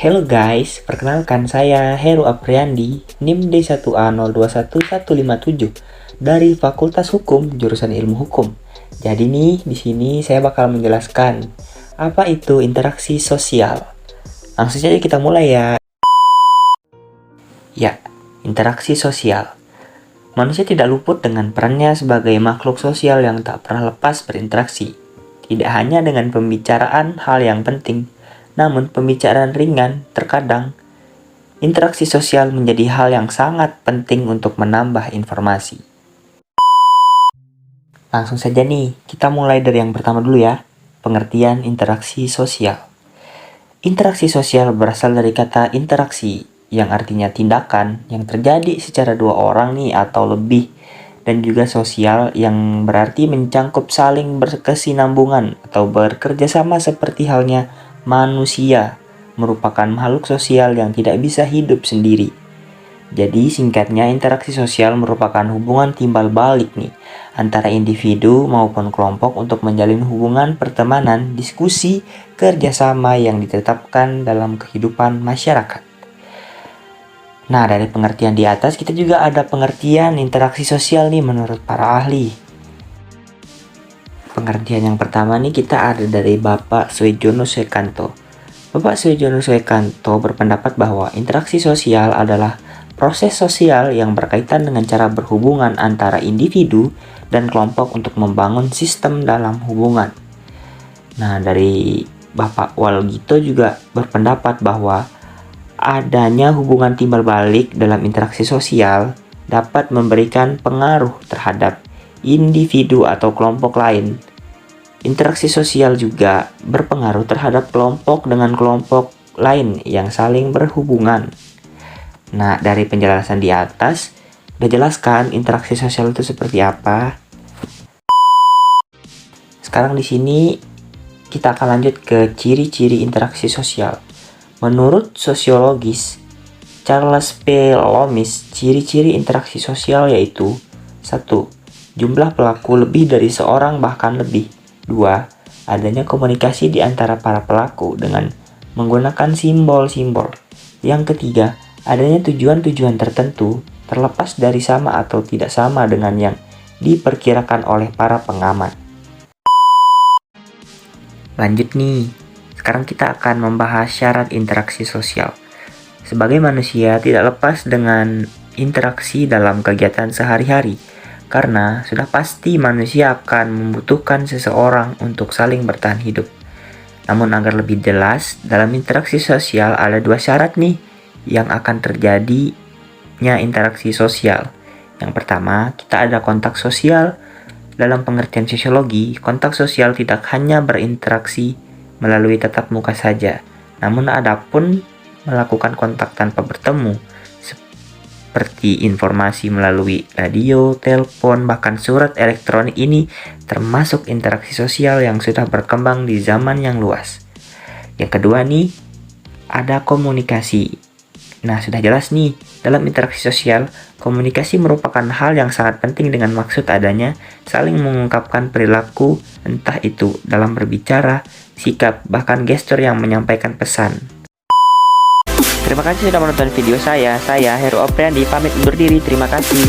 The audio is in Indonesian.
Hello guys, perkenalkan saya Heru Apriandi, NIM D1A021157 dari Fakultas Hukum jurusan Ilmu Hukum. Jadi nih, di sini saya bakal menjelaskan apa itu interaksi sosial. Langsung saja kita mulai ya. Ya, interaksi sosial. Manusia tidak luput dengan perannya sebagai makhluk sosial yang tak pernah lepas berinteraksi. Tidak hanya dengan pembicaraan hal yang penting, namun pembicaraan ringan terkadang interaksi sosial menjadi hal yang sangat penting untuk menambah informasi. Langsung saja nih, kita mulai dari yang pertama dulu ya. Pengertian interaksi sosial. Interaksi sosial berasal dari kata interaksi, yang artinya tindakan yang terjadi secara dua orang nih atau lebih, dan juga sosial yang berarti mencangkup saling berkesinambungan atau bekerja sama seperti halnya manusia merupakan makhluk sosial yang tidak bisa hidup sendiri. Jadi singkatnya, interaksi sosial merupakan hubungan timbal balik nih antara individu maupun kelompok untuk menjalin hubungan pertemanan, diskusi, kerjasama yang ditetapkan dalam kehidupan masyarakat. Nah, dari pengertian di atas kita juga ada pengertian interaksi sosial nih menurut para ahli. Pengertian yang pertama nih kita ada dari Bapak Swejono Swekanto. Bapak Swejono Swekanto berpendapat bahwa interaksi sosial adalah proses sosial yang berkaitan dengan cara berhubungan antara individu dan kelompok untuk membangun sistem dalam hubungan. Nah, dari Bapak Walgito juga berpendapat bahwa adanya hubungan timbal balik dalam interaksi sosial dapat memberikan pengaruh terhadap individu atau kelompok lain. Interaksi sosial juga berpengaruh terhadap kelompok dengan kelompok lain yang saling berhubungan. Nah, dari penjelasan di atas, udah jelaskan interaksi sosial itu seperti apa. Sekarang di sini kita akan lanjut ke ciri-ciri interaksi sosial. Menurut sosiologis Charles P. Lomis, ciri-ciri interaksi sosial yaitu 1. Jumlah pelaku lebih dari seorang bahkan lebih. 2. Adanya komunikasi di antara para pelaku dengan menggunakan simbol-simbol. Yang ketiga, adanya tujuan-tujuan tertentu terlepas dari sama atau tidak sama dengan yang diperkirakan oleh para pengamat. Lanjut nih. Sekarang kita akan membahas syarat interaksi sosial. Sebagai manusia tidak lepas dengan interaksi dalam kegiatan sehari-hari, karena sudah pasti manusia akan membutuhkan seseorang untuk saling bertahan hidup. Namun agar lebih jelas, dalam interaksi sosial ada dua syarat nih yang akan terjadinya interaksi sosial. Yang pertama, kita ada kontak sosial. Dalam pengertian sosiologi, kontak sosial tidak hanya berinteraksi melalui tatap muka saja, namun ada pun melakukan kontak tanpa bertemu, seperti informasi melalui radio, telepon, bahkan surat elektronik. Ini termasuk interaksi sosial yang sudah berkembang di zaman yang luas. Yang kedua nih, ada komunikasi. Nah, sudah jelas nih, dalam interaksi sosial, komunikasi merupakan hal yang sangat penting dengan maksud adanya saling mengungkapkan perilaku, entah itu dalam berbicara, sikap, bahkan gestur yang menyampaikan pesan. Terima kasih sudah menonton video saya. Saya Heru Apriandi pamit undur diri. Terima kasih.